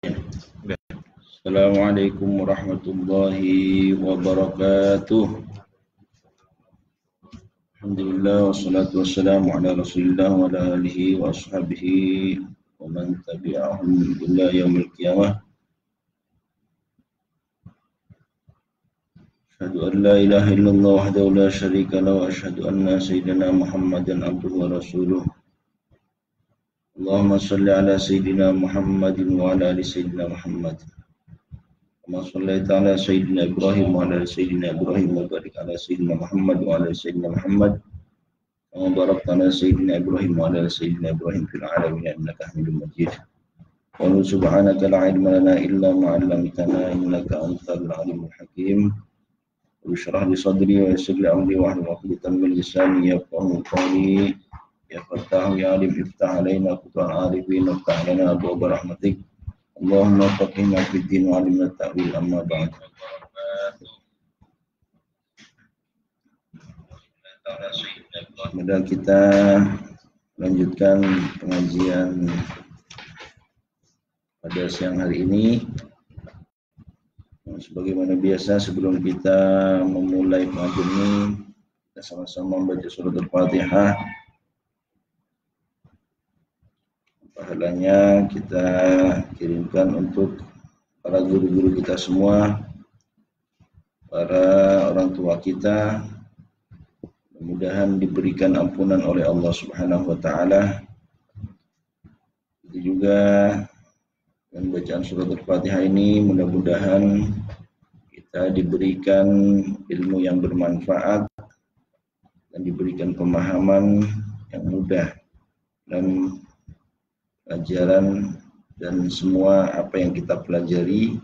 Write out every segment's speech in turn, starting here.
Assalamualaikum warahmatullahi wabarakatuh. Alhamdulillah wassalatu wassalamu ala Rasulillah wa ala alihi wa ashabihi wa man tabi'ahum ila yaumil qiyamah. Asyhadu an la ilaha illallah wahdahu la syarika lahu wa asyhadu anna sayyidina Muhammadan abduhu wa rasuluh. Allahumma shalli ala sayyidina Muhammadin wa ala ali sayyidina Muhammad. Kama shallaita ala sayyidina Ibrahim wa ala sayyidina Ibrahim wa barik ala sayyidina Muhammad wa ala sayyidina Muhammad. Kama barakta ala sayyidina Ibrahim wa ala sayyidina Ibrahim fil alamin innaka Hamidum Majid. Wa subhanaka la ilma lana illa ma 'allamtana innaka antal alimul hakim. Bishrah li sadri wa yassir li amri wa hlul 'uqdatam min lisani yafqahu qawli. Ya Fattah ya Alim iftah alaina futuhal arifin waftah lana abwaab rahmatik. Allahumma faqihna fid din wa 'allimna ta'wil amma ba'd. Kemudian kita lanjutkan pengajian pada siang hari ini. Sebagaimana biasa sebelum kita memulai pengajian ini, kita sama-sama membaca surat Al-Fatihah. Pahalanya kita kirimkan untuk para guru-guru kita semua, para orang tua kita. Mudah-mudahan diberikan ampunan oleh Allah Subhanahu wa taala. Itu juga dengan bacaan surat Al-Fatihah ini mudah-mudahan kita diberikan ilmu yang bermanfaat dan diberikan pemahaman yang mudah dan pelajaran dan semua apa yang kita pelajari.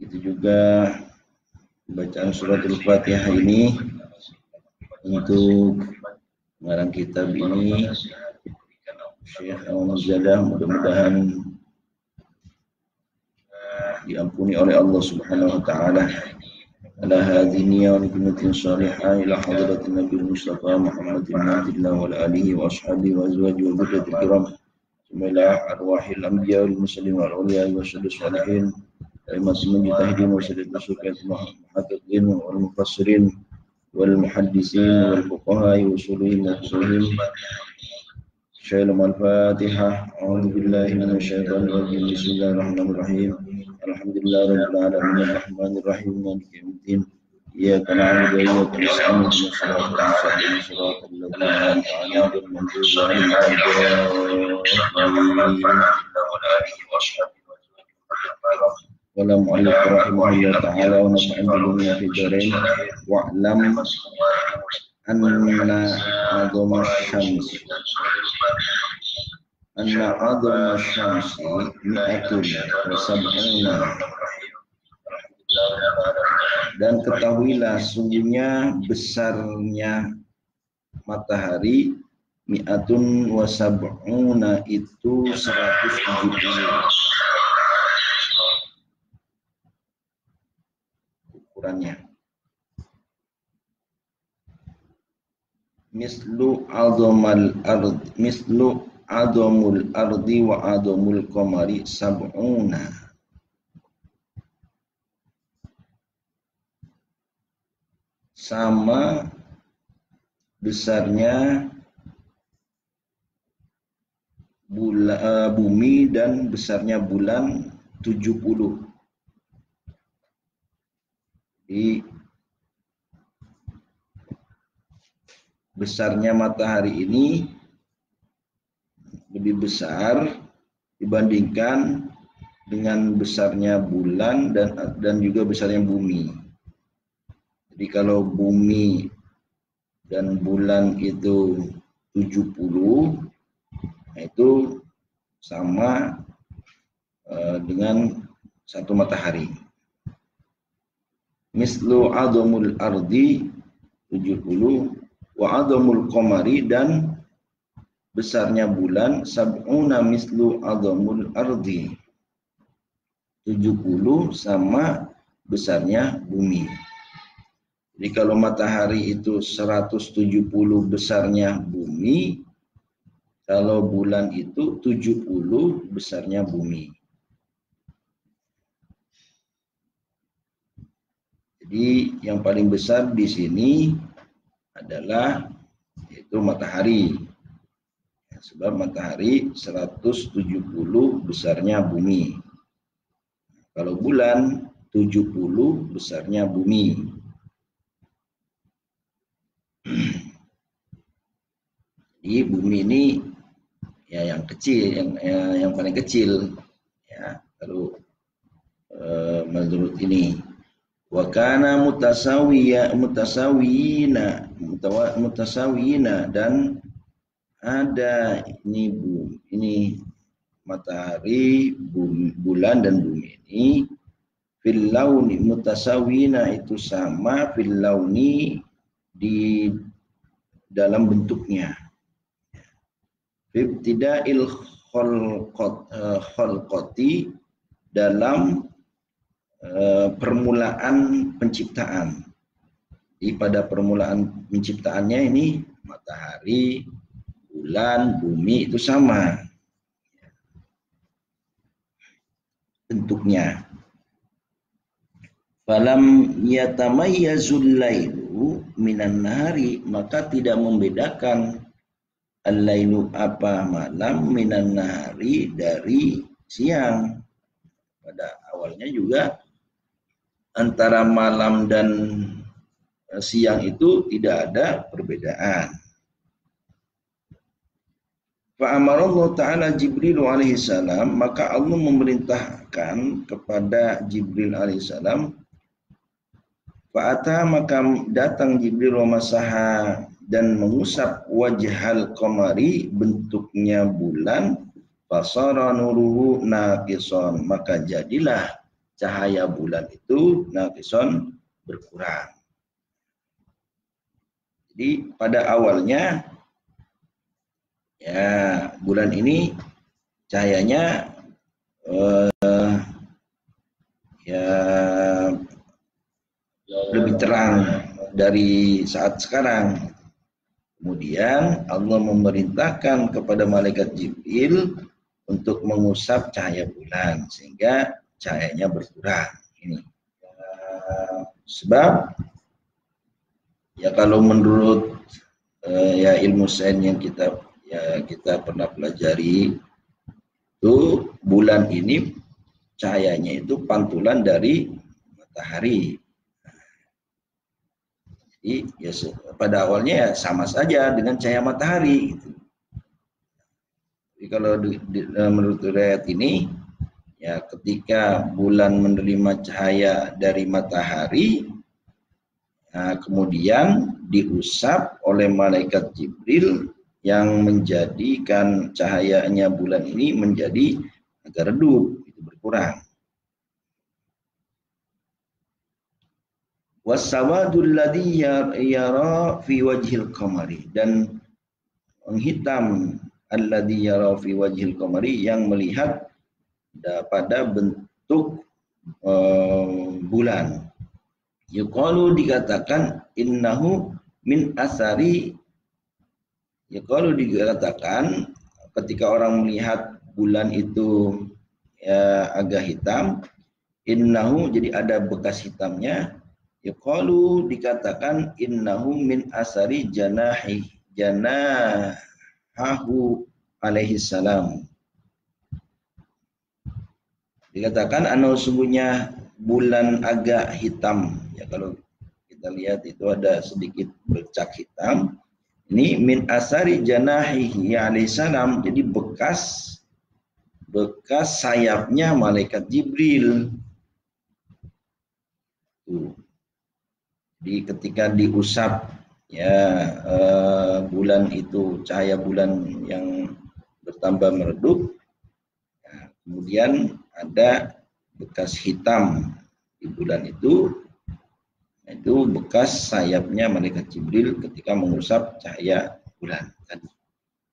Itu juga bacaan surat Al-Fatihah ini untuk pengarang kitab ini Syekh Al-Mujadah, mudah-mudahan diampuni oleh Allah Subhanahu wa taala. Ala hadhihi wa niyatin salihah ila hadratin Nabi Mustafa Muhammadin Abdillah wa alihi wa ashabihi wa azwajihi wa dhurriyyatil kiram. Ila arwahil anbiya wal mursalin wal awliya wa salihin. Al-masmun mujtahidin wa sadaqat sukat muhaddiqin wal mufassirin wal muhaddisin wal fuqaha wa usulin wa usulin. Al-Fatihah. A'udzu billahi minasy syaithanir rajim. Bismillahirrahmanirrahim. Alhamdulillahirabbil alamin arrahmanir rahim maliki yaumiddin. Iyyaka na'budu wa iyyaka nasta'in ihdinas siratal mustaqim siratal ladzina an'amta 'alaihim ghairil maghdubi 'alaihim wala mu'allif rahimahullah ta'ala wa nafa'ana bima fi dharain wa'lam anna 'azama asy-syams mi'atun wa sab'una. Dan ketahuilah sungguhnya besarnya matahari mi'atun wa sab'una itu 170 ukurannya. Mislu adamul ardi wa adamul qamari sab'una. Sama besarnya bumi dan besarnya bulan 70. Jadi besarnya matahari ini lebih besar dibandingkan dengan besarnya bulan dan juga besarnya bumi. Jadi kalau bumi dan bulan itu 70, nah itu sama dengan satu matahari. Mislu adamul ardi 70 wa adamul qamari, dan besarnya bulan sab'una mislu adamul ardi 70 sama besarnya bumi. Jadi kalau matahari itu 170 besarnya bumi, Kalau bulan itu 70 besarnya bumi. Jadi yang paling besar di sini adalah yaitu matahari. Sebab matahari 170 besarnya bumi. Kalau bulan 70 besarnya bumi. Jadi bumi ini ya yang kecil, yang paling kecil ya kalau menurut ini. Wa kana mutasawiyina dan ada ini matahari, bulan dan bumi ini fil launi mutasawiyina itu sama fil launi di dalam bentuknya. Ibtida'il khalqati dalam permulaan penciptaan. Jadi pada permulaan penciptaannya ini matahari, bulan, bumi itu sama bentuknya. Falam yatamayyazul lailu minan nahari, maka tidak membedakan al-lailu apa malam minan nahari dari siang. Pada awalnya juga antara malam dan siang itu tidak ada perbedaan. Fa'amarallahu ta'ala Jibril alaihi salam, maka Allah memerintahkan kepada Jibril alaihi salam, fa'ata maka datang Jibril wa masaha dan mengusap wajhal qamari bentuknya bulan, fasara nuruhu naqison, maka jadilah cahaya bulan itu naqison berkurang. Jadi pada awalnya ya bulan ini cahayanya ya lebih terang dari saat sekarang. Kemudian Allah memerintahkan kepada malaikat Jibril untuk mengusap cahaya bulan sehingga cahayanya berkurang. Ini sebab ya kalau menurut ya ilmu sains yang kita pernah pelajari itu bulan ini cahayanya itu pantulan dari matahari. Jadi ya pada awalnya ya sama saja dengan cahaya matahari. Gitu. Jadi kalau menurut riwayat ini ya ketika bulan menerima cahaya dari matahari, nah, kemudian diusap oleh malaikat Jibril yang menjadikan cahayanya bulan ini menjadi agak redup, itu berkurang. Wasawadul ladzi yara fi wajhil qamari, dan menghitam alladzi yara fi wajhil qamari, yang melihat pada bentuk bulan. Yuqalu dikatakan innahu min asari, yuqalu dikatakan ketika orang melihat bulan itu ya agak hitam, innahu jadi ada bekas hitamnya. Yuqalu dikatakan innahu min asari janahahu alaihi salam. Dikatakan sungguhnya bulan agak hitam. Ya kalau kita lihat itu ada sedikit bercak hitam. Ini min asari janahihi alaihi salam. Jadi bekas sayapnya malaikat Jibril. Tuh. Jadi ketika diusap ya bulan itu, cahaya bulan yang bertambah meredup, ya, kemudian ada bekas hitam di bulan itu bekas sayapnya malaikat Jibril ketika mengusap cahaya bulan tadi.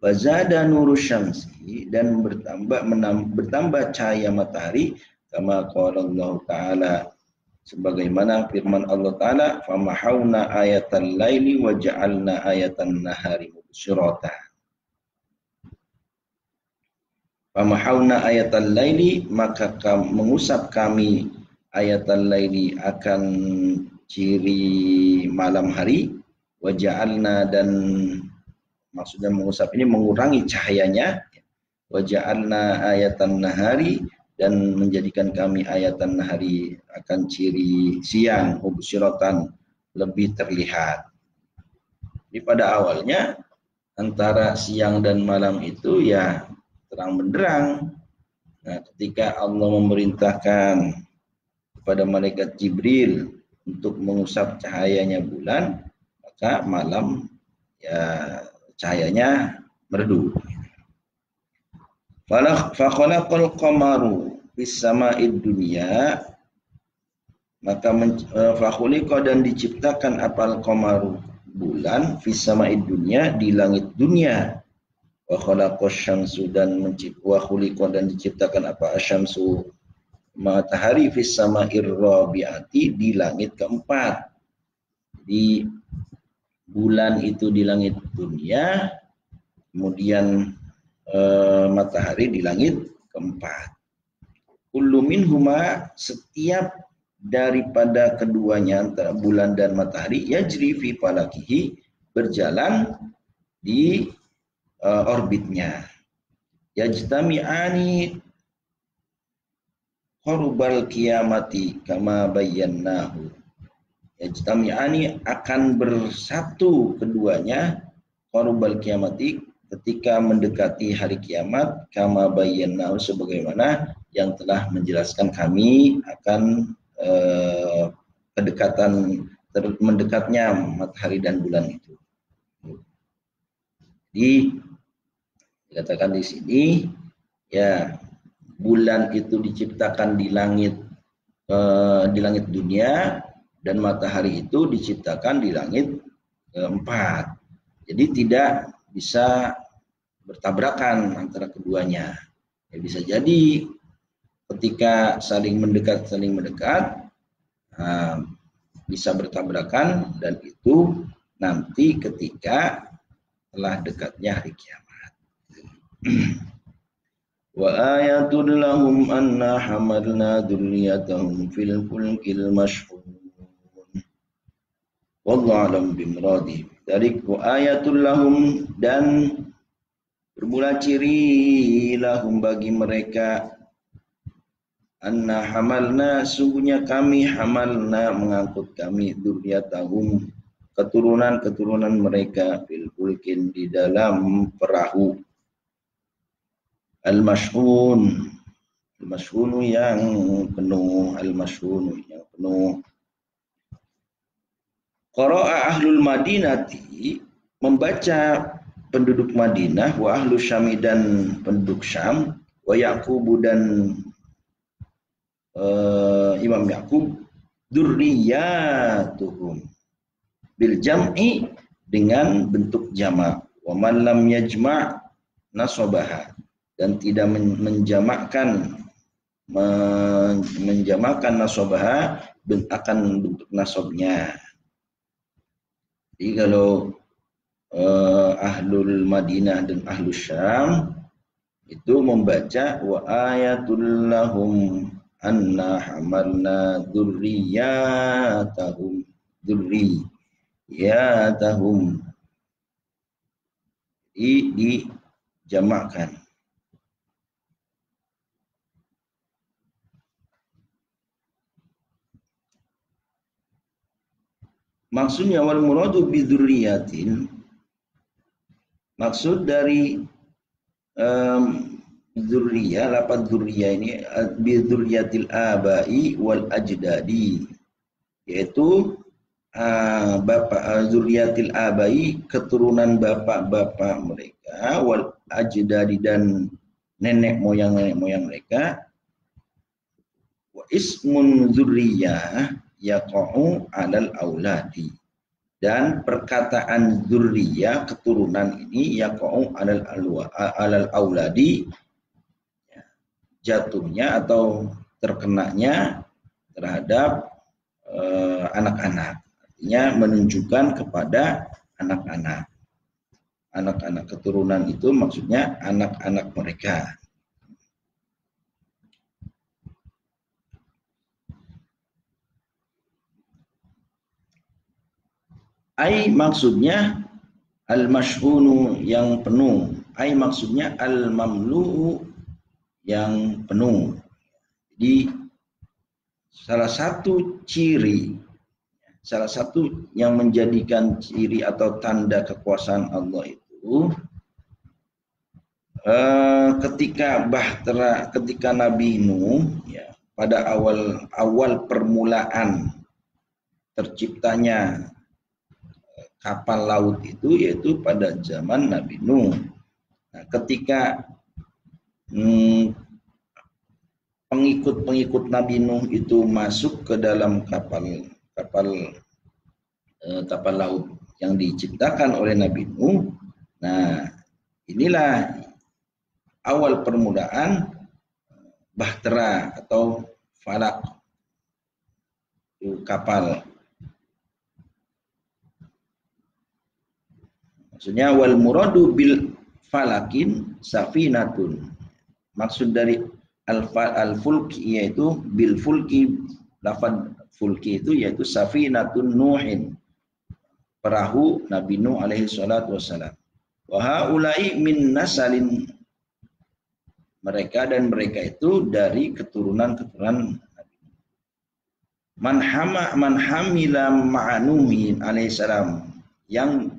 Wazada nuru syamsi, dan bertambah cahaya matahari, kama qala Allah Ta'ala, sebagaimana firman Allah Ta'ala, famahawna ayatal laili wa ja'alna ayatan nahari mubsyirata. Famahawna ayatal laili, maka mengusap kami ayatal laili akan ciri malam hari, waja'alna, dan maksudnya mengusap ini mengurangi cahayanya, waja'alna ayatan nahari, dan menjadikan kami ayatan nahari akan ciri siang, mubsyiratan, lebih terlihat. Jadi pada awalnya antara siang dan malam itu ya terang benderang. Nah, ketika Allah memerintahkan kepada malaikat Jibril untuk mengusap cahayanya bulan, maka malam ya cahayanya meredup. Fakhalaqal qamaru fis sama'id dunya, maka fakhuliqa, dan diciptakan apal qamaru, bulan, fis sama'id dunya, di langit dunia. Wa khalaqas syamsu, dan khuliqa, dan diciptakan apa asyamsu, matahari, fis sama'ir rabi'ati, di langit keempat. Di bulan itu di langit dunia, kemudian matahari di langit keempat. Kullu minhuma, setiap daripada keduanya, antara bulan dan matahari, yajri fi falakihi, berjalan di orbitnya. Yajtami'ani qurubal qiyamati kama bayyannahu. Yajtami'ani, akan bersatu keduanya, qurubal qiyamati, ketika mendekati hari kiamat, kama bayyannahu, sebagaimana yang telah menjelaskan kami akan kedekatan mendekatnya matahari dan bulan itu. Jadi dikatakan di sini ya, bulan itu diciptakan di langit dunia, dan matahari itu diciptakan di langit keempat. Jadi tidak bisa bertabrakan antara keduanya. Ya, bisa jadi ketika saling mendekat bisa bertabrakan, dan itu nanti ketika telah dekatnya hari kiamat. Wa ayatul lahum anna hamalna dzurriyyatahum fil fulkil mashhun. Wallahu a'lam bimuradi. Dari wa ayatul lahum, dan bermula ciri lahum, bagi mereka, anna hamalna, sungguhnya kami, hamalna, mengangkut kami, dzurriyyatahum, keturunan mereka, fil fulkin, di dalam perahu, al-mashhun yang penuh, yang penuh. Qara'a ahlul madinati, membaca penduduk Madinah, wa ahlu syami, dan penduduk Syam, wa Yaqubu, dan Imam Yaqub, dzurriyyatuhum, bil jam'i, dengan bentuk jamak, wa man lam yajma' nasabaha, dan tidak menjamakkan nasabaha, akan bentuk nasabnya. Jadi kalau ahlul Madinah dan ahlul Syam itu membaca wa ayatul lahum anna hamalna dzurriyyatahum, dijamakkan. Maksudnya wal muradu bi dzurriyyatin, maksud dari dzurriyyah, lafaz dzurriyyah ini bi dzurriyyatil abai wal ajdadi, yaitu dzurriyyatil abai, keturunan bapak-bapak mereka, wal ajdadi, dan nenek moyang mereka. Wa ismun dzurriyyah yaqa'u 'alal auladi, dan perkataan dzurriyyah, keturunan ini, yaqa'u 'alal auladi, jatuhnya atau terkenanya terhadap anak-anak, artinya menunjukkan kepada anak-anak keturunan itu, maksudnya anak-anak mereka. Ai maksudnya al-mashhunu yang penuh. Ai maksudnya al-mamlu'u yang penuh. Jadi salah satu yang menjadikan ciri atau tanda kekuasaan Allah itu ketika Nabi Nuh ya, pada awal permulaan terciptanya kapal laut itu yaitu pada zaman Nabi Nuh. Nah, ketika pengikut-pengikut Nabi Nuh itu masuk ke dalam kapal laut yang diciptakan oleh Nabi Nuh. Nah, inilah awal permulaan bahtera atau falak kapal. Maksudnya wal muradu bil falakin safinatun. Maksud dari al-fulki yaitu bil fulki, lafaz fulki itu yaitu safinatun nuhin, perahu Nabi Nuh alaihi salatu wassalam. Wa haula'i min nasalin, mereka itu dari keturunan man hamila ma'anuhin alaihissalam, yang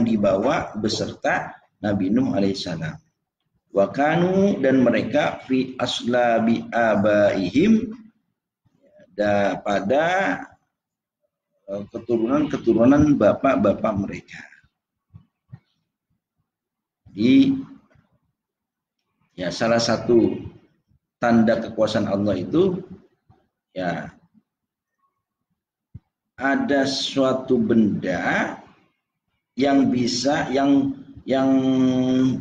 dibawa beserta Nabi Nuh alaihissalam. Wa kanu, dan mereka fi aslabi abaihim, pada keturunan bapak-bapak mereka. Jadi ya salah satu tanda kekuasaan Allah itu ya ada suatu benda yang bisa yang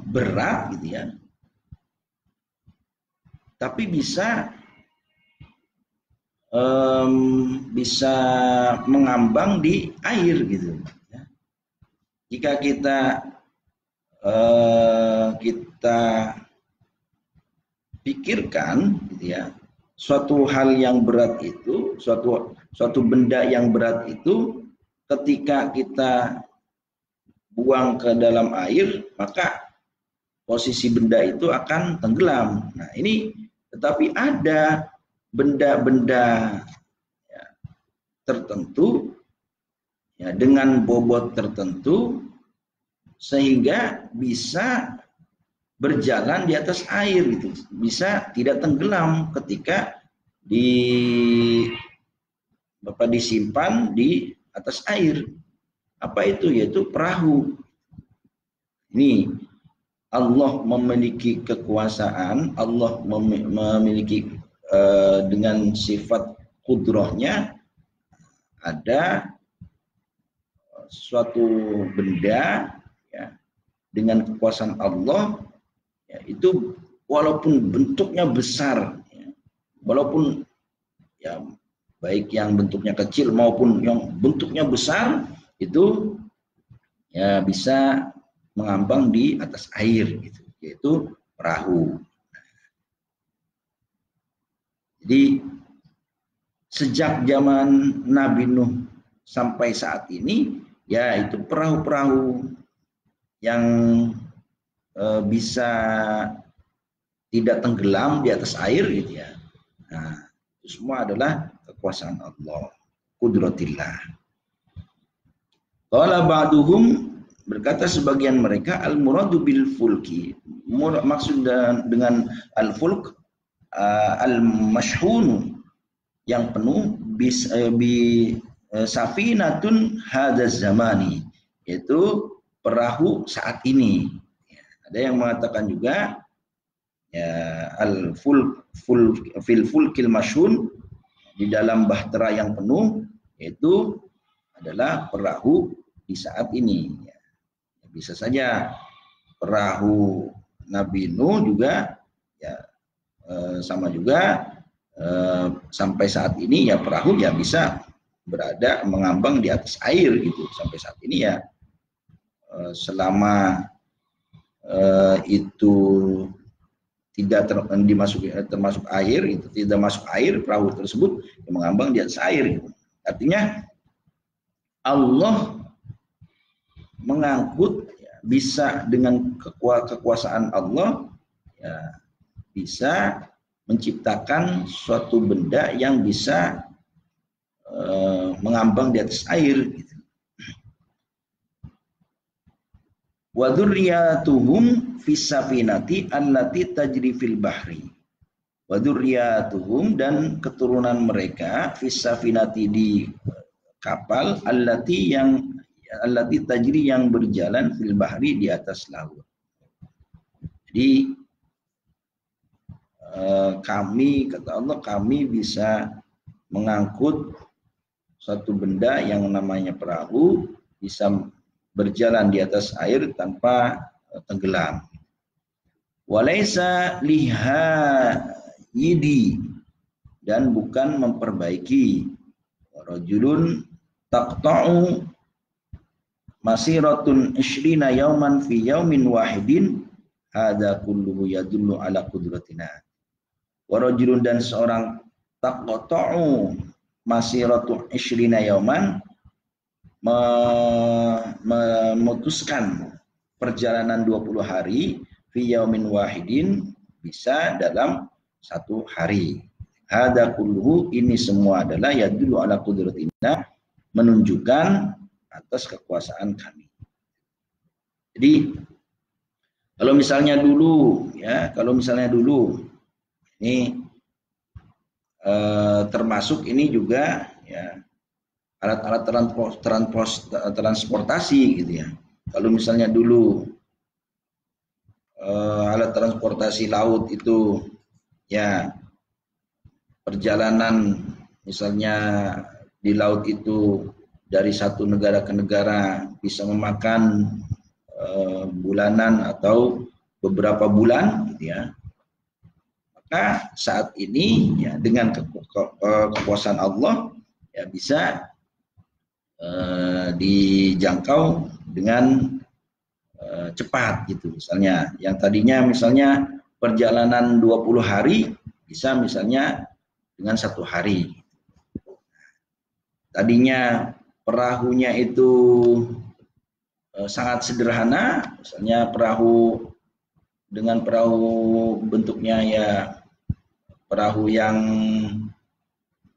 berat gitu ya, tapi bisa mengambang di air gitu ya. Jika kita pikirkan gitu ya, suatu hal yang berat itu, suatu benda yang berat itu ketika kita buang ke dalam air, maka posisi benda itu akan tenggelam. Nah, ini tetapi ada benda-benda ya, tertentu ya, dengan bobot tertentu sehingga bisa berjalan di atas air gitu, bisa tidak tenggelam ketika disimpan di atas air. Apa itu? Yaitu perahu. Ini Allah memiliki kekuasaan, Allah memiliki dengan sifat kudrahnya, ada suatu benda ya, dengan kekuasaan Allah ya, itu walaupun bentuknya besar ya, walaupun ya baik yang bentuknya kecil maupun yang bentuknya besar, itu ya bisa mengambang di atas air gitu, yaitu perahu. Jadi sejak zaman Nabi Nuh sampai saat ini ya itu perahu-perahu yang bisa tidak tenggelam di atas air gitu ya. Nah, itu semua adalah kekuasaan Allah, kudratillah. Qala ba'duhum, berkata sebagian mereka, al-muradu bil fulki, maksud dengan al-fulk al-mashhun, yang penuh bi safinatun hadzal zamani, yaitu perahu saat ini. Ya, ada yang mengatakan juga ya fil fulkil mashhun, di dalam bahtera yang penuh, yaitu adalah perahu di saat ini. Ya, bisa saja perahu Nabi Nuh juga ya sama juga sampai saat ini ya perahu ya bisa berada mengambang di atas air gitu sampai saat ini ya, selama itu tidak termasuk air, itu tidak masuk air, perahu tersebut yang mengambang di atas air gitu. Artinya Allah mengangkut, ya, bisa dengan kekuasaan Allah, ya, bisa menciptakan suatu benda yang bisa mengambang di atas air. Gitu. Wa dzurriyyatuhum fis safinati allati tajri fil bahri. Wa dzurriyyatuhum, dan keturunan mereka fis safinati, di kapal, allati tajri, yang berjalan fil bahri, di atas laut. Jadi kami, kata Allah, kami bisa mengangkut suatu benda yang namanya perahu, bisa berjalan di atas air tanpa tenggelam. Walaisa lihayidi, dan bukan memperbaiki. Rajulun taqta'u masiratun ishrina yauman fi yaumin wahidin, hadza kulluhu yadullu ala qudratina. Wa rajulun, dan seorang taqta'u masiratu ishrina yauman, memutuskan perjalanan 20 hari, fi yaumin wahidin, bisa dalam satu hari. Hada kulluhu, ini semua adalah yadullu ala qudratina, menunjukkan atas kekuasaan kami. Jadi kalau misalnya dulu, ya, ini termasuk ini juga, ya, alat-alat transportasi, gitu ya. Kalau misalnya dulu alat transportasi laut itu, ya, perjalanan misalnya di laut itu dari satu negara ke negara bisa memakan bulanan atau beberapa bulan, gitu ya. Maka saat ini, ya, dengan kekuasaan Allah, ya, bisa dijangkau dengan cepat, gitu. Misalnya yang tadinya misalnya perjalanan 20 hari, bisa misalnya dengan 1 hari. Tadinya perahunya itu sangat sederhana, misalnya perahu bentuknya, ya, perahu yang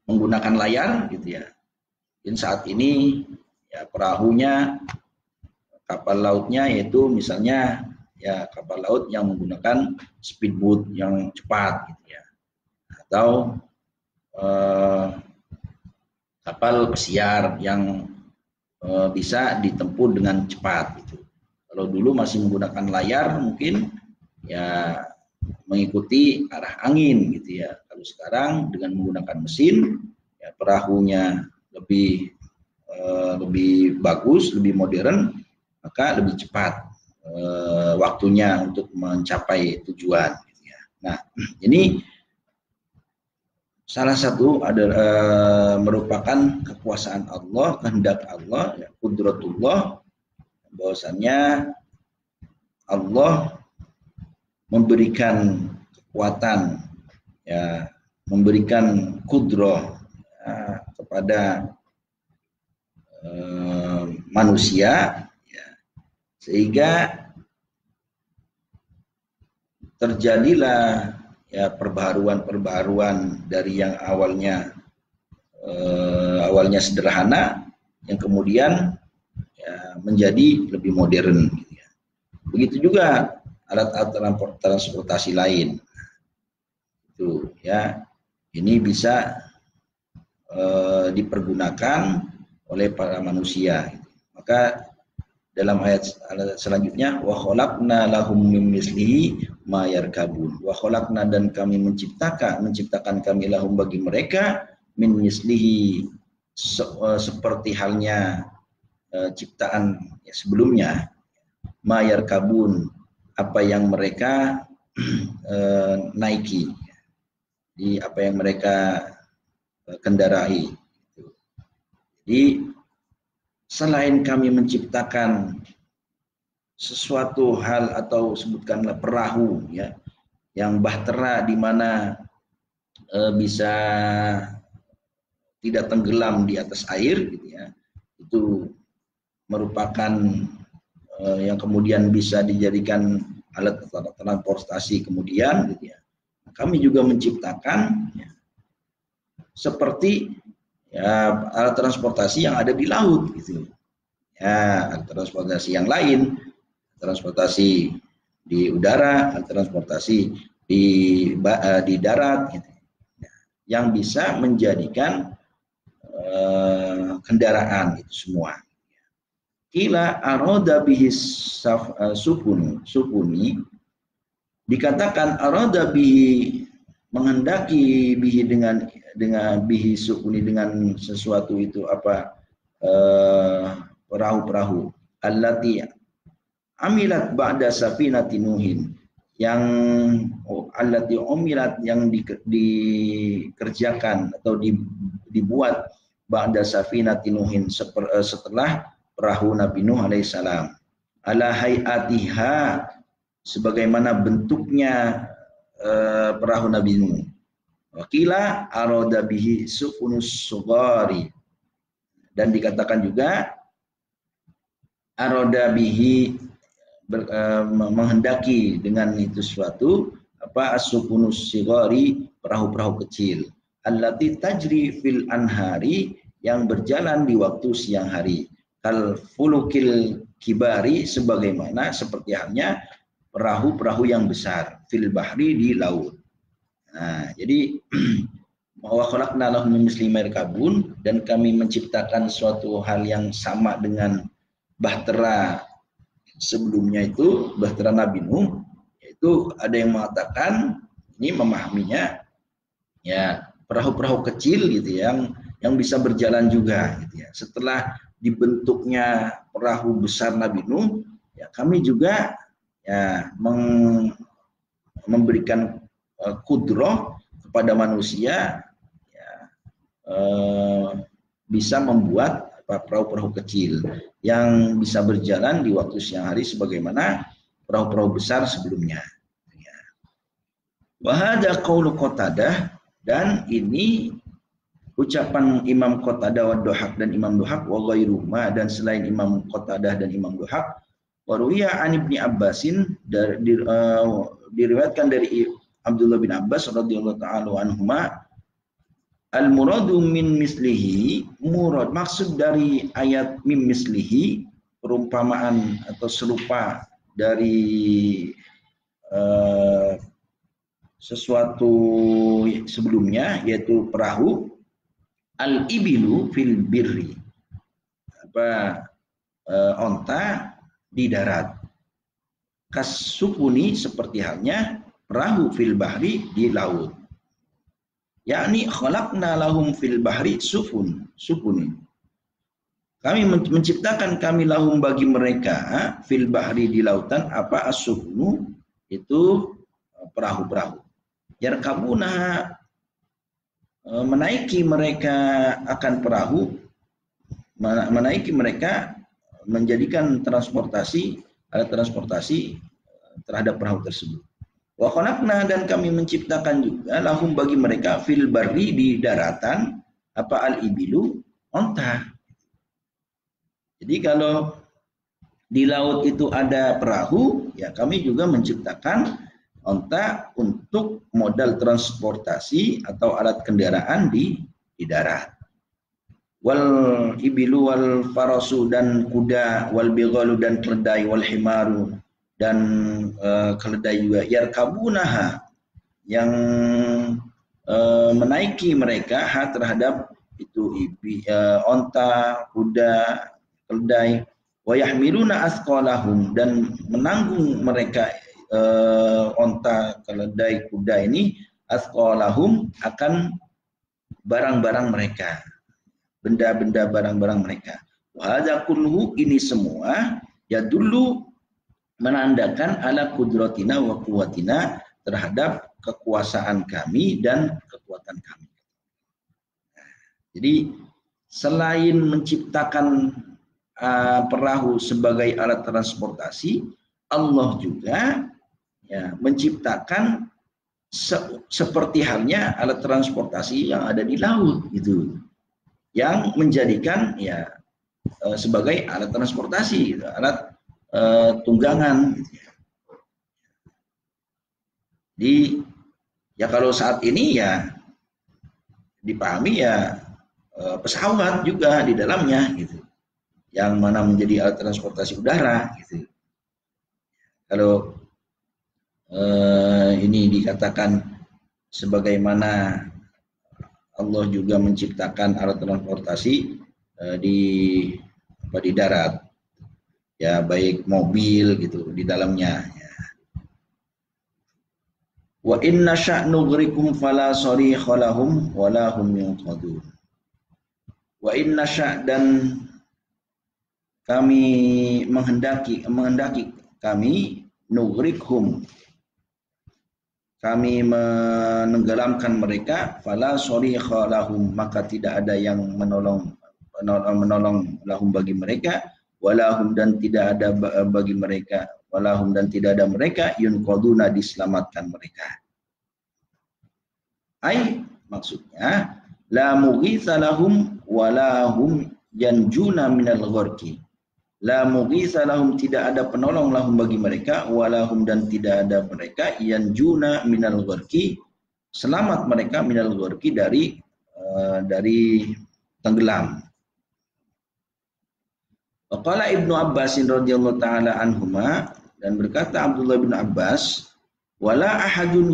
menggunakan layar, gitu ya. Dan saat ini, ya, perahunya, kapal lautnya, yaitu misalnya, ya, kapal laut yang menggunakan speedboat yang cepat, gitu ya, atau kapal pesiar yang bisa ditempuh dengan cepat, gitu. Kalau dulu masih menggunakan layar, mungkin, ya, mengikuti arah angin, gitu ya. Kalau sekarang dengan menggunakan mesin, ya, perahunya lebih bagus, lebih modern, maka lebih cepat waktunya untuk mencapai tujuan, gitu ya. Nah, ini salah satu adalah merupakan kekuasaan Allah, kehendak Allah, ya, qudratullah, bahwasannya Allah memberikan kekuatan, ya, memberikan kudrah, ya, kepada manusia, ya, sehingga terjadilah, ya, perbaharuan dari yang awalnya sederhana, yang kemudian, ya, menjadi lebih modern, gitu ya. Begitu juga alat-alat transportasi lain, itu, ya, ini bisa dipergunakan oleh para manusia. Maka dalam ayat selanjutnya, wa khalaqna lahum min mislihi ma yarkabun. Wa khalaqna, dan kami menciptakan kami lahum bagi mereka, min mislihi, seperti halnya ciptaan, ya, sebelumnya, ma yarkabun, apa yang mereka naiki, di apa yang mereka kendarai. Jadi selain kami menciptakan sesuatu hal, atau sebutkanlah perahu, ya, yang bahtera, di mana bisa tidak tenggelam di atas air, gitu ya. itu merupakan yang kemudian bisa dijadikan alat transportasi kemudian, gitu ya. Kami juga menciptakan ya, seperti ya alat transportasi yang ada di laut, gitu. Ya, alat transportasi yang lain, transportasi di udara, alat transportasi di darat, gitu. Ya, yang bisa menjadikan kendaraan itu semua. Kila aroda bihis sukuni, dikatakan aroda bihi, menghendaki bihi dengan bihi sukuni, dengan sesuatu itu apa, perahu-perahu allati amilat ba'da safinati nuhin, yang allati umilat, yang dikerjakan atau dibuat ba'da safinati nuhin, setelah perahu Nabi Nuh alaihissalam, ala hayatiha, sebagaimana bentuknya perahu Nabi Nuh. Wakila aroda bihi sufunus sugari, dan dikatakan juga aroda bihi, menghendaki dengan itu suatu apa, as-sufunus sugari, perahu-perahu kecil, allati tajri fil anhari, yang berjalan di waktu siang hari, kal fulukil kibari, sebagaimana seperti halnya perahu-perahu yang besar, fil bahri, di laut. Nah, jadi wa khalaqna lahum min misli ma yarkabun, dan kami menciptakan suatu hal yang sama dengan bahtera sebelumnya itu, bahtera Nabi Nuh, yaitu ada yang mengatakan ini memahaminya ya perahu-perahu kecil gitu yang bisa berjalan juga gitu ya. Setelah dibentuknya perahu besar Nabi Nuh, ya kami juga ya memberikan kudroh kepada manusia ya, bisa membuat perahu-perahu kecil yang bisa berjalan di waktu siang hari sebagaimana perahu-perahu besar sebelumnya. Wa hadza qaulu Qatadah, dan ini ucapan Imam Qatadah wa Dhahak, dan Imam Dhahak, wa ghairuhuma, dan selain Imam Qatadah dan Imam Dhahak. Wa ruwiya an Ibnu Abbasin, diriwayatkan dari Abdullah bin Abbas radhiyallahu ta'ala anhuma, al muradu min mislihi, murad, maksud dari ayat min mislihi, perumpamaan atau serupa dari sesuatu sebelumnya, yaitu perahu, al ibilu fil birri, apa, onta di darat, kasukuni, seperti halnya perahu fil bahri, di laut, yakni khalaqna lahum fil bahri sukuni, kami menciptakan kami lahum, bagi mereka, fil bahri, di lautan, apa, as-sukunu, itu perahu-perahu, yarkabuna, menaiki mereka akan perahu, menaiki mereka, menjadikan transportasi, alat transportasi terhadap perahu tersebut. Wa khalaqna, dan kami menciptakan juga lahum, bagi mereka, fil barri, di daratan, apa, al ibilu, onta. Jadi kalau di laut itu ada perahu, ya kami juga menciptakan onta untuk modal transportasi atau alat kendaraan di darat. Wal ibilu wal farasu, dan kuda, wal bighalu, dan keledai, wal himaru, dan keledai juga, yarkabunaha, yang menaiki mereka, terhadap itu onta, kuda, keledai, wa yahmiluna asqalahum, dan menanggung mereka onta, keledai, kuda ini, asqalahum, akan barang-barang mereka, benda-benda barang-barang mereka. Wa hadza kulluhu, ini semua ya dulu menandakan ala kudratina wa quwwatina, terhadap kekuasaan kami dan kekuatan kami. Jadi selain menciptakan perahu sebagai alat transportasi, Allah juga ya menciptakan seperti halnya alat transportasi yang ada di laut, gitu, yang menjadikan ya sebagai alat transportasi, gitu, alat tunggangan. Di ya kalau saat ini ya dipahami ya pesawat juga di dalamnya gitu, yang mana menjadi alat transportasi udara gitu. Kalau ini dikatakan sebagaimana Allah juga menciptakan alat transportasi di darat, ya baik mobil gitu di dalamnya. Wa inna sya'nughrikum fala sarikha lahum wa la hum yunqadun. Wa inna sya' dan kami menghendaki kami nughrikhum, kami menenggelamkan mereka, fala sarikha lahum, maka tidak ada yang menolong lahum bagi mereka, walahum dan tidak ada bagi mereka, walahum dan tidak ada mereka yunqaduna diselamatkan mereka. Ai maksudnya la mughitsa lahum walahum yanjuna minal gharqi. La mughitsa lahum, tidak ada penolong lahum bagi mereka, walahum dan tidak ada mereka yanjuna minal gharqi, selamat mereka minal gharqi dari tenggelam. Waqala Ibnu Abbas radhiyallahu taala anhuma, dan berkata Abdullah bin Abbas, wala ahadun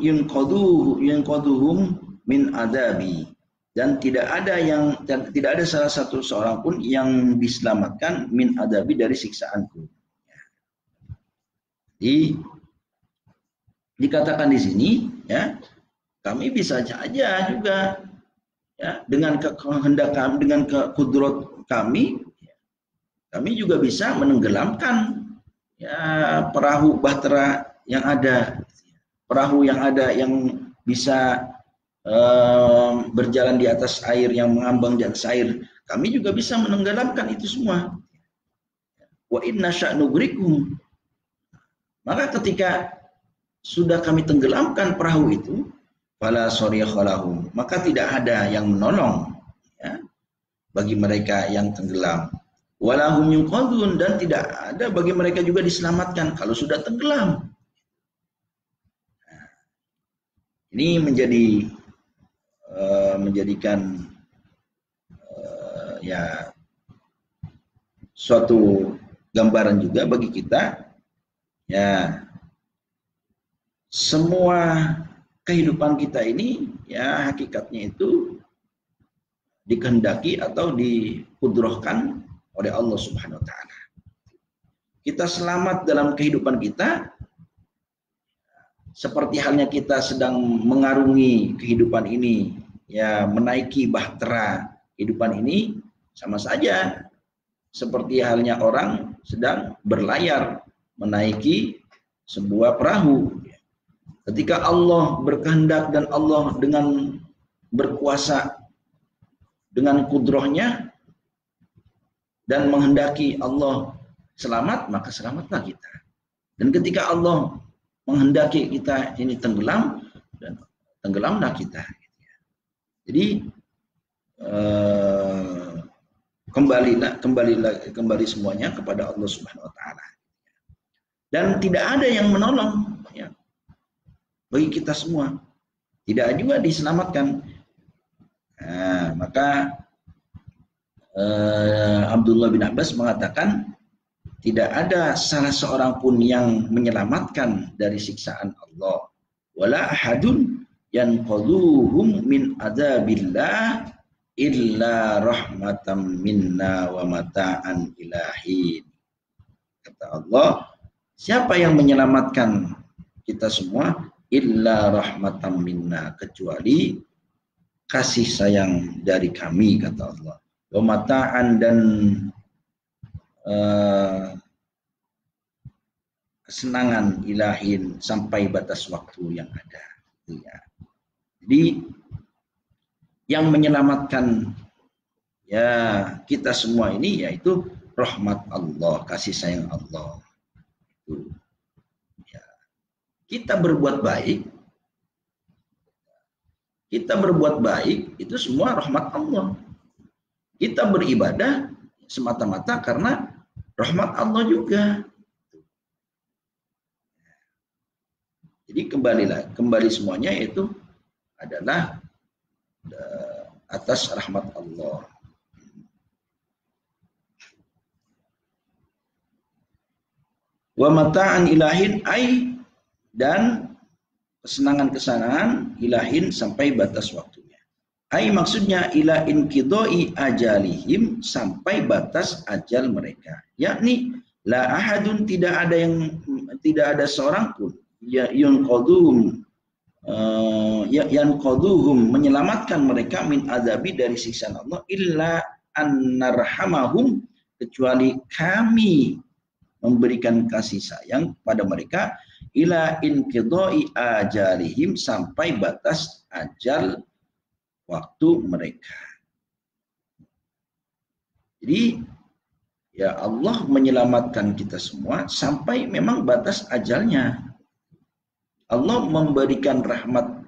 yunqaduhum min adabi, dan tidak ada salah satu seorang pun yang diselamatkan min adabi dari siksaanku. Jadi dikatakan di sini ya, kami bisa saja juga ya dengan kehendak kami, dengan kudrat kami juga bisa menenggelamkan ya perahu bahtera yang ada, perahu yang ada yang bisa berjalan di atas air, yang mengambang di atas air. Kami juga bisa menenggelamkan itu semua. Wa inna sya'nughrikum, maka ketika sudah kami tenggelamkan perahu itu, fala sarikha lahum, maka tidak ada yang menolong ya bagi mereka yang tenggelam. Walahum yunqadun, dan tidak ada bagi mereka juga diselamatkan kalau sudah tenggelam. Nah, ini menjadikan ya suatu gambaran juga bagi kita ya, semua kehidupan kita ini ya hakikatnya itu dikehendaki atau dikudrohkan oleh Allah Subhanahu wa taala. Kita selamat dalam kehidupan kita seperti halnya kita sedang mengarungi kehidupan ini, ya menaiki bahtera kehidupan ini, sama saja seperti halnya orang sedang berlayar menaiki sebuah perahu. Ketika Allah berkehendak dan Allah dengan berkuasa dengan kudrohnya dan menghendaki Allah selamat, maka selamatlah kita. Dan ketika Allah menghendaki kita ini tenggelam, dan tenggelamlah kita. Jadi kembali semuanya kepada Allah Subhanahu wa taala. Dan tidak ada yang menolong ya bagi kita semua. Tidak juga diselamatkan. Nah, maka Abdullah bin Abbas mengatakan tidak ada salah seorang pun yang menyelamatkan dari siksaan Allah. Wala ahadun yanqadhuhum min adzabillah illa rahmatan minna wa mata'an ilahin. Kata Allah, siapa yang menyelamatkan kita semua? Illa rahmatan minna, kecuali kasih sayang dari kami, kata Allah. Wa mata'an, dan kesenangan ilahin sampai batas waktu yang ada. Ya. Jadi yang menyelamatkan ya kita semua ini yaitu rahmat Allah, kasih sayang Allah. Itu. Ya. Kita berbuat baik itu semua rahmat Allah. Kita beribadah semata-mata karena rahmat Allah juga. Jadi kembali semuanya itu adalah atas rahmat Allah. Wa mata'an ilahin dan kesenangan-kesenangan ilahin sampai batas waktunya. Maksudnya ila inqidai ajalihim, sampai batas ajal mereka. Yakni la ahadun, tidak ada seorang pun yanqaduhum menyelamatkan mereka min azabi, dari siksa Allah, illa annarhamahum, kecuali kami memberikan kasih sayang pada mereka, ila inqidai ajalihim, sampai batas ajal waktu mereka. Jadi ya Allah menyelamatkan kita semua sampai memang batas ajalnya. Allah memberikan rahmat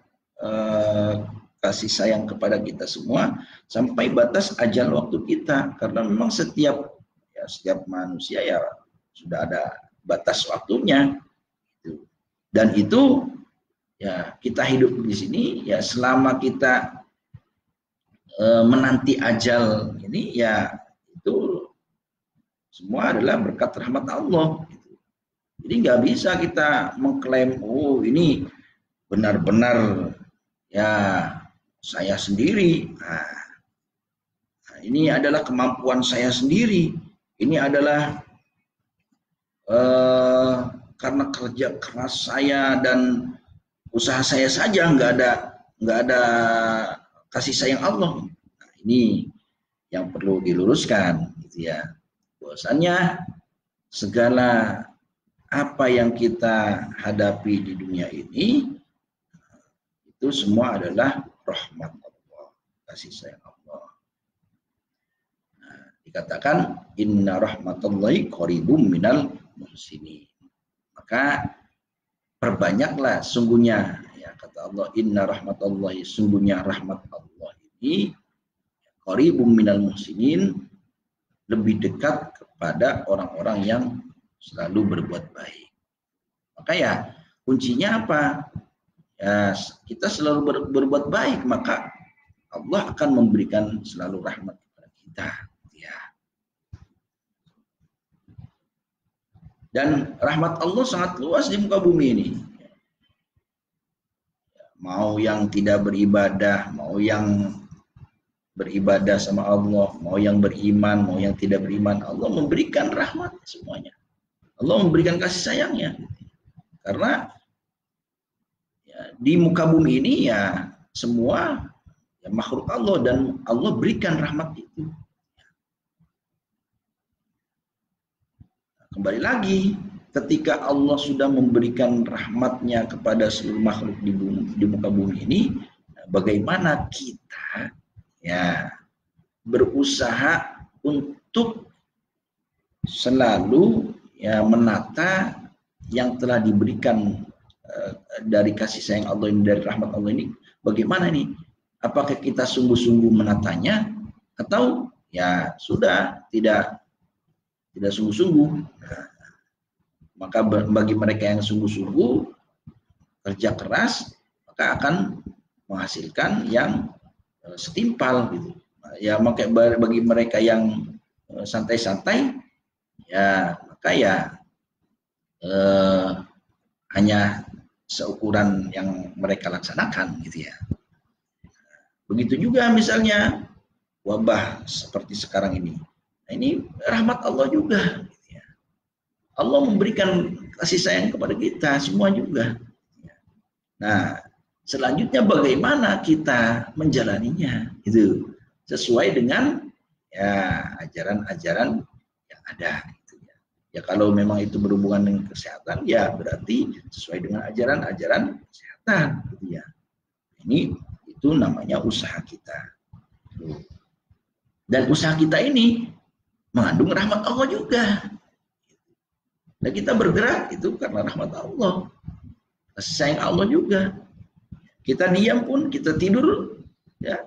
kasih sayang kepada kita semua sampai batas ajal waktu kita, karena memang setiap manusia ya sudah ada batas waktunya. Dan itu ya kita hidup di sini ya selama kita menanti ajal ini, ya itu semua adalah berkat rahmat Allah. Jadi nggak bisa kita mengklaim, oh ini benar-benar ya saya sendiri. Nah, ini adalah kemampuan saya sendiri. Ini adalah karena kerja keras saya dan usaha saya saja, nggak ada kasih sayang Allah. Nah, ini yang perlu diluruskan, gitu ya. Bahwasannya segala apa yang kita hadapi di dunia ini itu semua adalah rahmat Allah, kasih sayang Allah. Nah, dikatakan inna rahmatullahi qaribum minal muhsinin. Maka perbanyaklah sungguhnya, ya kata Allah, inna rahmatullahi, sungguhnya rahmat Allah ini qaribum minal muhsinin, lebih dekat kepada orang-orang yang selalu berbuat baik. Maka ya kuncinya apa? Ya, kita selalu berbuat baik, maka Allah akan memberikan selalu rahmat kepada kita. Ya. Dan rahmat Allah sangat luas di muka bumi ini. Mau yang tidak beribadah, mau yang beribadah sama Allah, mau yang beriman, mau yang tidak beriman, Allah memberikan rahmat semuanya. Allah memberikan kasih sayangnya. Karena ya, di muka bumi ini ya semua ya makhluk Allah, dan Allah berikan rahmat itu. Kembali lagi, ketika Allah sudah memberikan rahmatnya kepada seluruh makhluk di muka bumi ini, bagaimana kita ya berusaha untuk selalu ya menata yang telah diberikan dari kasih sayang Allah ini, dari rahmat Allah ini. Bagaimana nih? Apakah kita sungguh-sungguh menatanya, atau ya sudah tidak sungguh-sungguh? Nah, maka bagi mereka yang sungguh-sungguh kerja keras, maka akan menghasilkan yang setimpal gitu. Ya maka bagi mereka yang santai-santai, ya maka ya hanya seukuran yang mereka laksanakan, gitu ya. Begitu juga misalnya wabah seperti sekarang ini. Nah, ini rahmat Allah juga. Gitu ya. Allah memberikan kasih sayang kepada kita semua juga. Nah, selanjutnya bagaimana kita menjalaninya, itu sesuai dengan ya ajaran-ajaran yang ada. Gitu ya. Ya kalau memang itu berhubungan dengan kesehatan, ya berarti sesuai dengan ajaran-ajaran kesehatan. Gitu ya. Ini itu namanya usaha kita. Dan usaha kita ini mengandung rahmat Allah juga. Dan kita bergerak itu karena rahmat Allah. Kasih sayang Allah juga. Kita diam pun, kita tidur, ya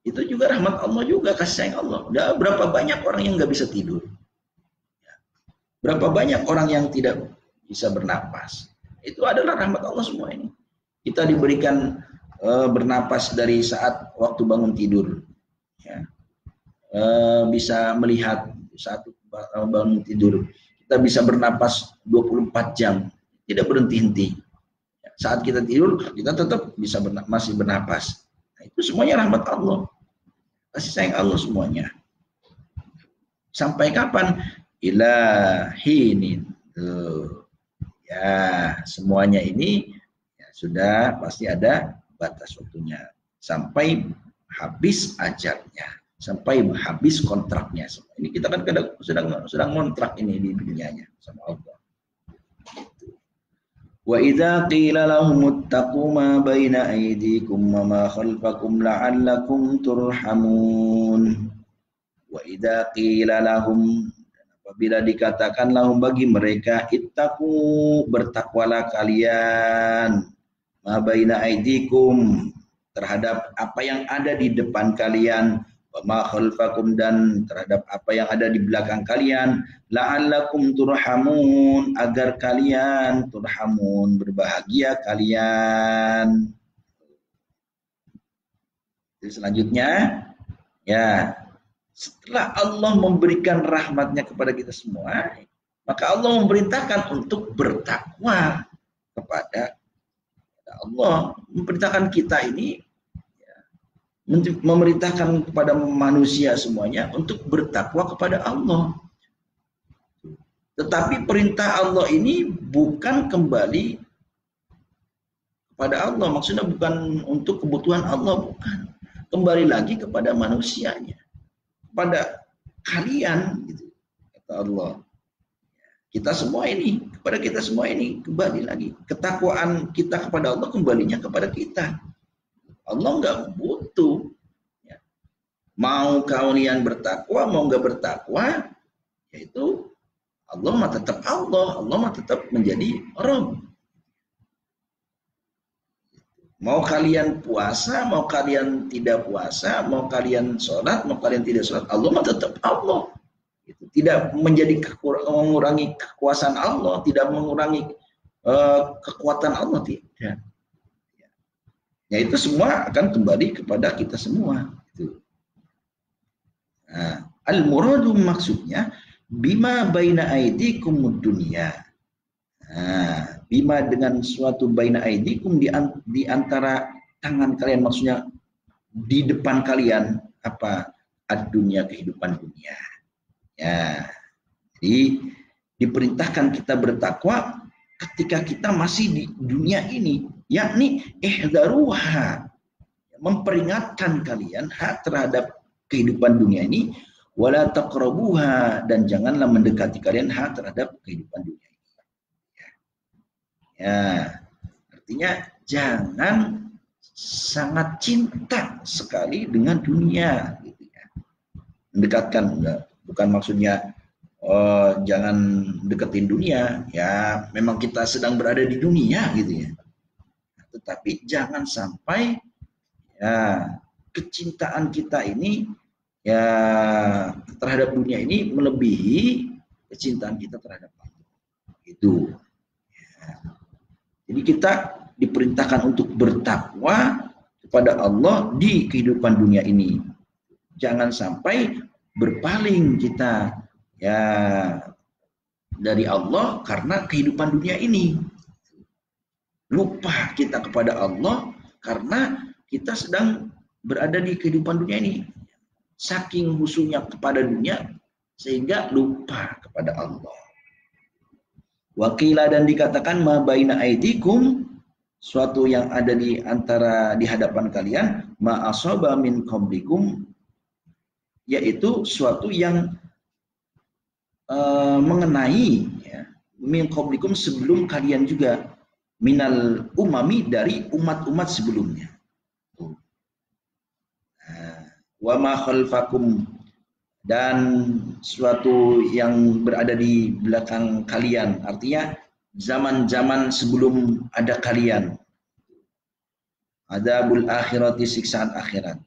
Itu juga rahmat Allah juga, kasih sayang Allah. Udah berapa banyak orang yang nggak bisa tidur. Berapa banyak orang yang tidak bisa bernapas. Itu adalah rahmat Allah semua ini. Kita diberikan bernapas dari saat waktu bangun tidur. Ya. Bisa melihat saat bangun tidur. Kita bisa bernapas 24 jam. Tidak berhenti-henti. Saat kita tidur, kita tetap bisa masih bernapas. Nah, itu semuanya rahmat Allah. Kasih sayang Allah semuanya. Sampai kapan? Ilahinin. Ya, semuanya ini ya, sudah pasti ada batas waktunya. Sampai habis ajalnya. Sampai habis kontraknya. Ini kita kan sedang kontrak ini di dunianya sama Allah. Wa idza qila lahum ittaqu ma baina aydikum wa ma khalfakum la'allakum turhamun. Wa idza qila lahum, apabila dikatakan lahum bagi mereka, ittaqu, bertakwalah kalian, ma baina aydikum, terhadap apa yang ada di depan kalian, wa ma khalfakum, dan terhadap apa yang ada di belakang kalian, la'allakum turhamun, agar kalian turhamun, berbahagia kalian. Jadi selanjutnya, ya, setelah Allah memberikan rahmatnya kepada kita semua, maka Allah memerintahkan untuk bertakwa kepada Allah. Memerintahkan kita ini, memerintahkan kepada manusia semuanya untuk bertakwa kepada Allah. Tetapi perintah Allah ini bukan kembali kepada Allah, maksudnya bukan untuk kebutuhan Allah, bukan. Kembali lagi kepada manusianya, kepada kalian, gitu, kata Allah. Kita semua ini, kepada kita semua ini kembali lagi. Ketakwaan kita kepada Allah kembalinya kepada kita. Allah nggak butuh. Ya. Mau kalian bertakwa, mau nggak bertakwa, yaitu Allah mah tetap Allah. Allah mah tetap menjadi Rabb. Mau kalian puasa, mau kalian tidak puasa, mau kalian sholat, mau kalian tidak sholat, Allah mah tetap Allah. Tidak menjadi mengurangi kekuasaan Allah, tidak mengurangi kekuatan Allah, tidak. Ya, itu semua akan kembali kepada kita semua. Nah, al-muradu maksudnya bima baina aidikum dunya. Nah, bima dengan suatu baina aidikum, di antara tangan kalian, maksudnya di depan kalian, apa? Ad-dunya, kehidupan dunia. Ya. Jadi diperintahkan kita bertakwa ketika kita masih di dunia ini, yakni ihdaruha, memperingatkan kalian terhadap kehidupan dunia ini, wala taqrabuha, dan janganlah mendekati kalian terhadap kehidupan dunia ini. Ya, artinya jangan sangat cinta sekali dengan dunia, gitu ya. Mendekatkan, bukan maksudnya jangan deketin dunia, ya memang kita sedang berada di dunia, gitu ya. Tetapi jangan sampai ya kecintaan kita ini ya terhadap dunia ini melebihi kecintaan kita terhadap Allah. Itu. Ya. Jadi kita diperintahkan untuk bertakwa kepada Allah di kehidupan dunia ini. Jangan sampai berpaling kita ya dari Allah karena kehidupan dunia ini. Lupa kita kepada Allah karena kita sedang berada di kehidupan dunia ini. Saking musuhnya kepada dunia sehingga lupa kepada Allah. Wakila, dan dikatakan ma baina aidikum, suatu yang ada di antara di hadapan kalian, ma asaba min qablikum, yaitu suatu yang mengenai ya, min qablikum, sebelum kalian juga, minal umami, dari umat-umat sebelumnya. Wa ma khalfakum, dan suatu yang berada di belakang kalian, artinya zaman-zaman sebelum ada kalian. Adzabul akhirati, siksaan akhirat.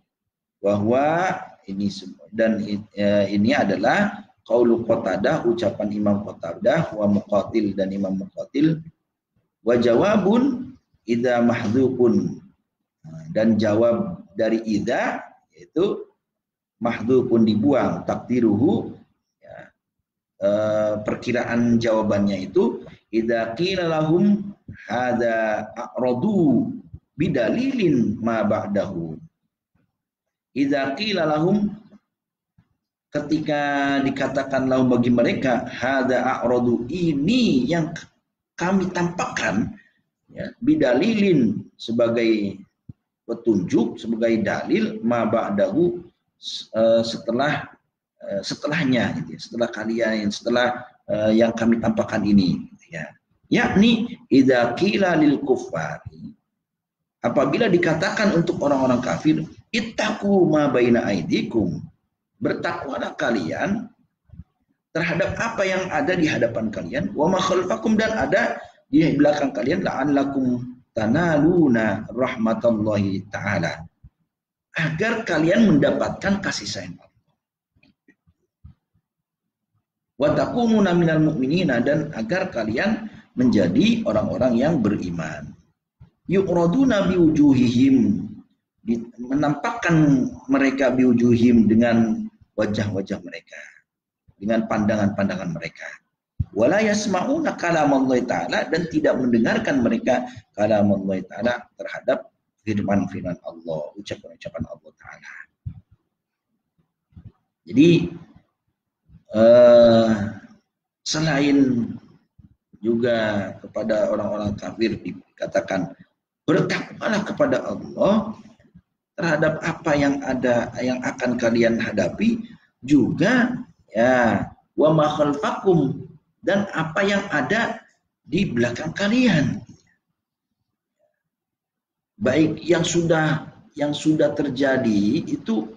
bahwa ini adalah qaulu Qatadah, ucapan Imam Qatadah, wa Muqatil dan Imam Muqatil, wa jawabun idza mahdhufun, dan jawab dari idza yaitu mahdhufun dibuang, takdiruhu ya, perkiraan jawabannya itu idza qila lahum hadza a'radu bidalilin ma ba'dahu. Idza qila lahum, ketika dikatakan lahum bagi mereka, hadza a'radu, ini yang kami tampakkan ya, bidalilin sebagai petunjuk, sebagai dalil, ma ba'dahu setelahnya gitu ya, setelah kalian, setelah yang kami tampakkan ini gitu ya. Yakni idza qila lil kuffari, apabila dikatakan untuk orang-orang kafir, ittaqu ma baina aidikum, bertakwalah kalian terhadap apa yang ada di hadapan kalian, wa ma khalfakum, dan ada di belakang kalian, la'allakum tanaluna rahmatallahi ta'ala, agar kalian mendapatkan kasih sayang Allah. Wa takununa minal mu'minina, dan agar kalian menjadi orang-orang yang beriman. Yu'raduna biwujuhihim, menampakkan mereka biwujuhim, dengan wajah-wajah mereka, dengan pandangan-pandangan mereka. Wala yasma'una kalamallahi ta'ala, dan tidak mendengarkan mereka kalamallahi ta'ala, terhadap firman-firman Allah, ucapan-ucapan Allah Ta'ala. Jadi selain juga kepada orang-orang kafir dikatakan bertakwalah kepada Allah terhadap apa yang ada, yang akan kalian hadapi, juga ya wa ma khalfakum, dan apa yang ada di belakang kalian, baik yang sudah terjadi itu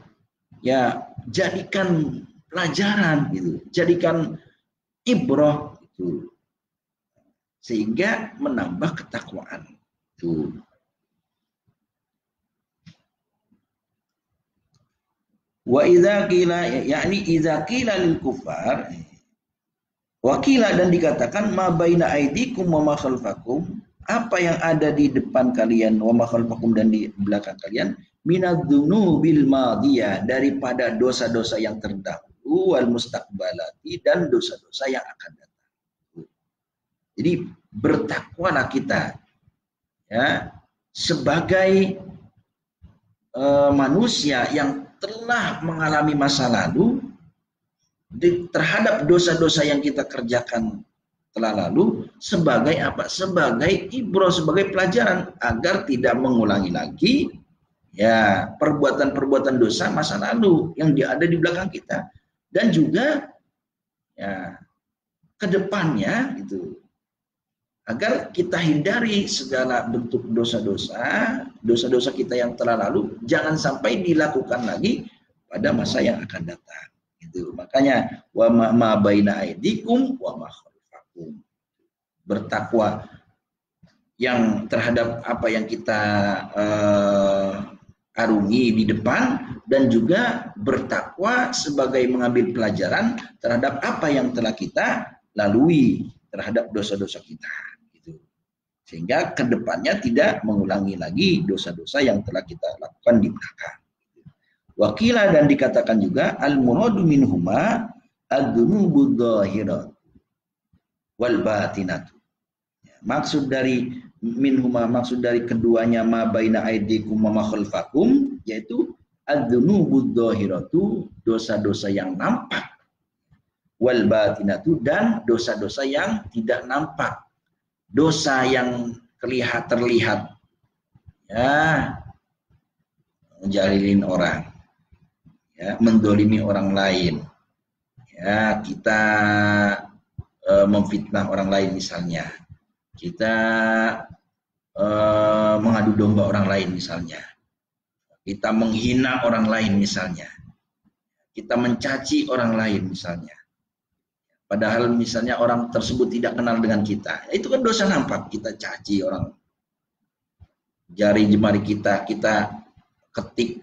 ya jadikan pelajaran gitu, jadikan ibrah itu, sehingga menambah ketakwaan itu. Wa idza qila, yakni idza qila lil kufar, wakila, dan dikatakan ma baina aidikum wa ma khalfakum, apa yang ada di depan kalian, wa ma khalfakum, dan di belakang kalian, minadzunubil madiyah, daripada dosa-dosa yang terdahulu, wal mustaqbalati, dan dosa-dosa yang akan datang. Jadi bertakwalah kita ya sebagai manusia yang telah mengalami masa lalu, terhadap dosa-dosa yang kita kerjakan telah lalu, sebagai apa? Sebagai ibrah, sebagai pelajaran, agar tidak mengulangi lagi ya perbuatan-perbuatan dosa masa lalu yang ada di belakang kita, dan juga ya kedepannya gitu, agar kita hindari segala bentuk dosa-dosa kita yang telah lalu, jangan sampai dilakukan lagi pada masa yang akan datang. Itu makanya wa ma baina aidikum wa ma khalfakum, bertakwa yang terhadap apa yang kita arungi di depan, dan juga bertakwa sebagai mengambil pelajaran terhadap apa yang telah kita lalui, terhadap dosa-dosa kita gitu. Sehingga kedepannya tidak mengulangi lagi dosa-dosa yang telah kita lakukan di belakang. Wakila, dan dikatakan juga al-muradu minhuma ad-dunubud dhahirat wal batinatu. Maksud dari minhuma, maksud dari keduanya ma baina aidikum wa ma khalfakum, yaitu ad-dunubud dhahiratu, dosa-dosa yang nampak, wal batinatu, dan dosa-dosa yang tidak nampak, dosa yang terlihat ya, menjalilin orang ya, mendolimi orang lain ya, kita memfitnah orang lain misalnya, kita mengadu domba orang lain misalnya, kita menghina orang lain misalnya, kita mencaci orang lain misalnya, padahal misalnya orang tersebut tidak kenal dengan kita, itu kan dosa nampak. Kita caci orang, jari jemari kita ketik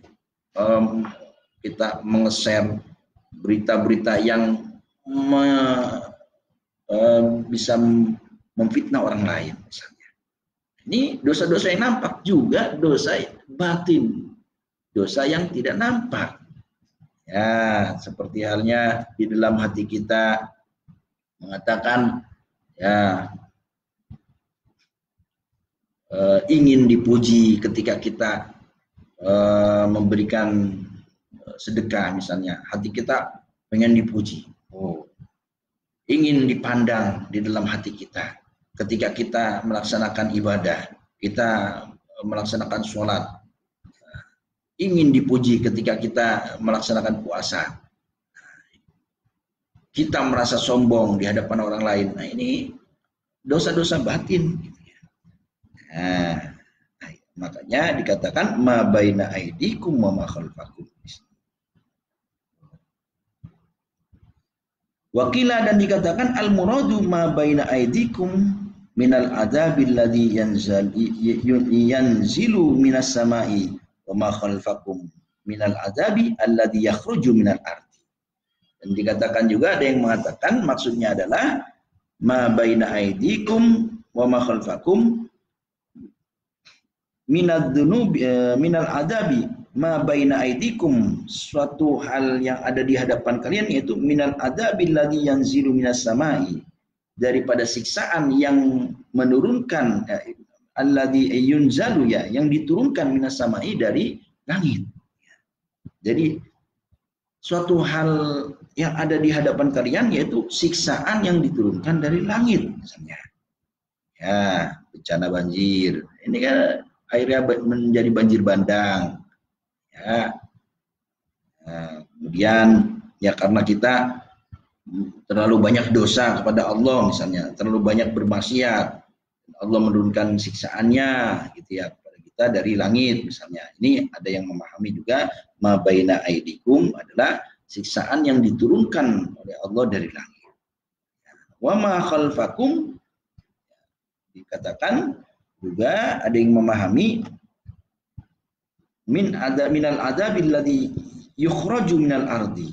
kita menge-share berita-berita yang bisa memfitnah orang lain misalnya. Ini dosa-dosa yang nampak, juga dosa batin, dosa yang tidak nampak. Ya, seperti halnya di dalam hati kita mengatakan ya ingin dipuji ketika kita memberikan sedekah misalnya, hati kita pengen dipuji. Ingin dipandang di dalam hati kita ketika kita melaksanakan ibadah, kita melaksanakan sholat, ingin dipuji ketika kita melaksanakan puasa, kita merasa sombong di hadapan orang lain. Nah, ini dosa-dosa batin. Nah, makanya dikatakan ma baina aidikum wa ma khalfakum. Wakila, dan dikatakan al muradu ma baina aidikum minal adabil ladzi yanzilu minas samai wa ma khalfakum minal adabi alladzi yakhruju minal ardi. Dan dikatakan juga, ada yang mengatakan maksudnya adalah ma baina aidikum wa ma khalfakum minad dunubi minal adabi ma baina aidikum, suatu hal yang ada di hadapan kalian, yaitu minal adabil ladzi yanzilu minas samai, daripada siksaan yang menurunkan alladzi yunzalu, ya, yang diturunkan minas samai, dari langit. Jadi suatu hal yang ada di hadapan kalian yaitu siksaan yang diturunkan dari langit misalnya. Ya, bencana banjir. Ini kan airnya menjadi banjir bandang. Ya. Nah, kemudian ya karena kita terlalu banyak dosa kepada Allah misalnya, terlalu banyak bermaksiat, Allah menurunkan siksaannya gitu ya kepada kita dari langit misalnya. Ini ada yang memahami juga ma baina aidikum adalah siksaan yang diturunkan oleh Allah dari langit. Wa ma khalfakum, dikatakan juga ada yang memahami minal adabil ladzi yukhraju minal ardi,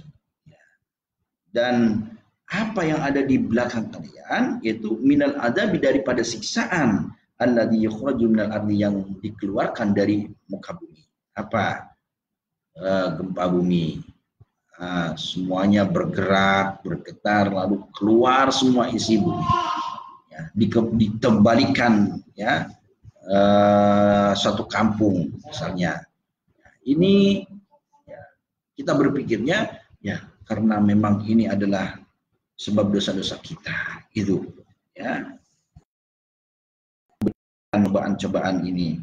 dan apa yang ada di belakang kalian yaitu minal adabi, daripada siksaan alladzi yukhraju minal ardi, yang dikeluarkan dari muka bumi. Apa? Gempa bumi. Semuanya bergerak, bergetar, lalu keluar semua isi bumi. Ya, ditembalikan ya suatu kampung misalnya. Ini ya, kita berpikirnya ya karena memang ini adalah sebab dosa-dosa kita, itu ya, cobaan ini.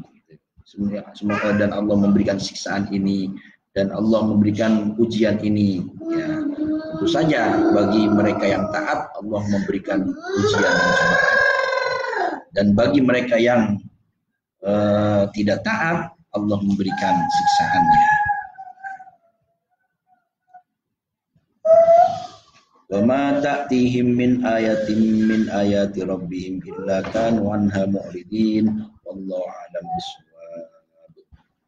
Semoga dan Allah memberikan siksaan ini, dan Allah memberikan ujian ini. Ya, tentu saja bagi mereka yang taat Allah memberikan ujian dan cobaan, dan bagi mereka yang tidak taat Allah memberikan siksaannya. Wa ma ta'tihim min ayatin min ayati rabbihim illa kanu anha mu'ridin wallahu a'lam bissawab.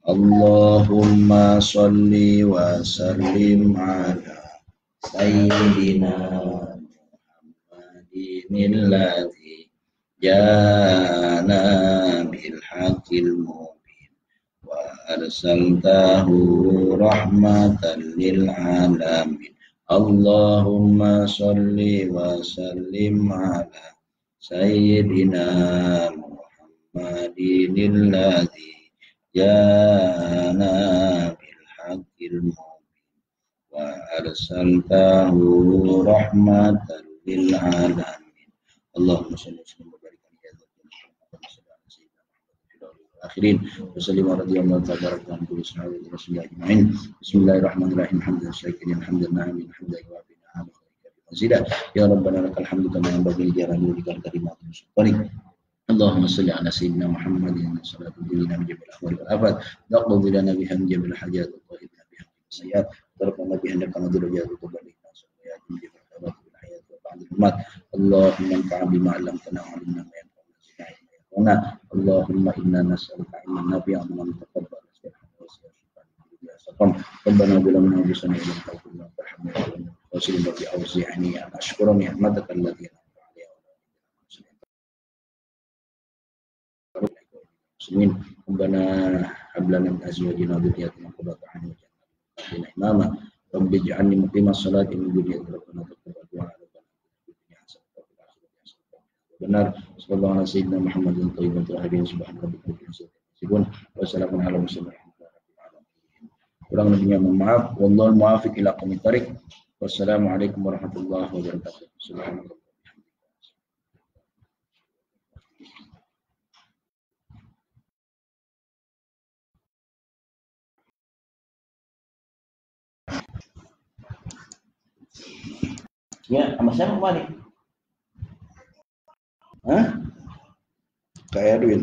Allahumma shalli wa sallim ala sayyidina Muhammadin alladzi jana bil haqqil mubin wa arsaltahu rahmatan lil alamin. Allahumma sholli wa sallim ala sayyidina Muhammadin alladzi jana bil haqqil mubin wa arsaltahu rahmatan lil alamin. Allahumma sholli wa sallim wa barik ala akhirin wa sallim radhiyallahu ta'ala an kulli sahabat rasulillah ajma'in. Bismillahirrahmanirrahim. Hamdan syakirin hamdan na'imin hamdan yuwafina hamdan ya rabbana lakal hamdu kama yanbaghi li jalali wajhikal karimatil sultanik. Allahumma shalli ala sayyidina Muhammadin salatu lana bi jabil ahwal wal afat taqdi lana biha min jabil hajat wa tahidna biha min sayyat tarfana biha kana darajat wa tabalikna sayyat min jabil tawat bil hayat wa ba'd al mat. Allahumma anfa'na bima 'allamtana wa 'allimna ma yanfa'una. Allahumma inna nas'aluka ilman nafi'an wa 'amalan mutaqabbalan wa shifaan min kulli استقام. ربنا ظلمنا أنفسنا إن لم تغفر لنا وترحمنا وسلم ربي أوزعني أن أشكر نعمتك التي أنعمت علي المسلمين. ربنا هب لنا من أزواجنا وذرياتنا قرة أعين واجعلنا إماما. رب اجعلني مقيم الصلاة من ذريتي ربنا تقبل دعاء benar. Sallallahu alaihi wasallam Muhammadin thayyiban tahirin subhana rabbika rabbil izzati amma yasifun wa salamun ala mursalin. Kurang lebihnya mohon maaf. Wallahul muwaffiq ila aqwamit thariq. Wassalamualaikum warahmatullahi wabarakatuh. Subhanallah. Ya, sama siapa kemarin? Hah? Kayak Edwin.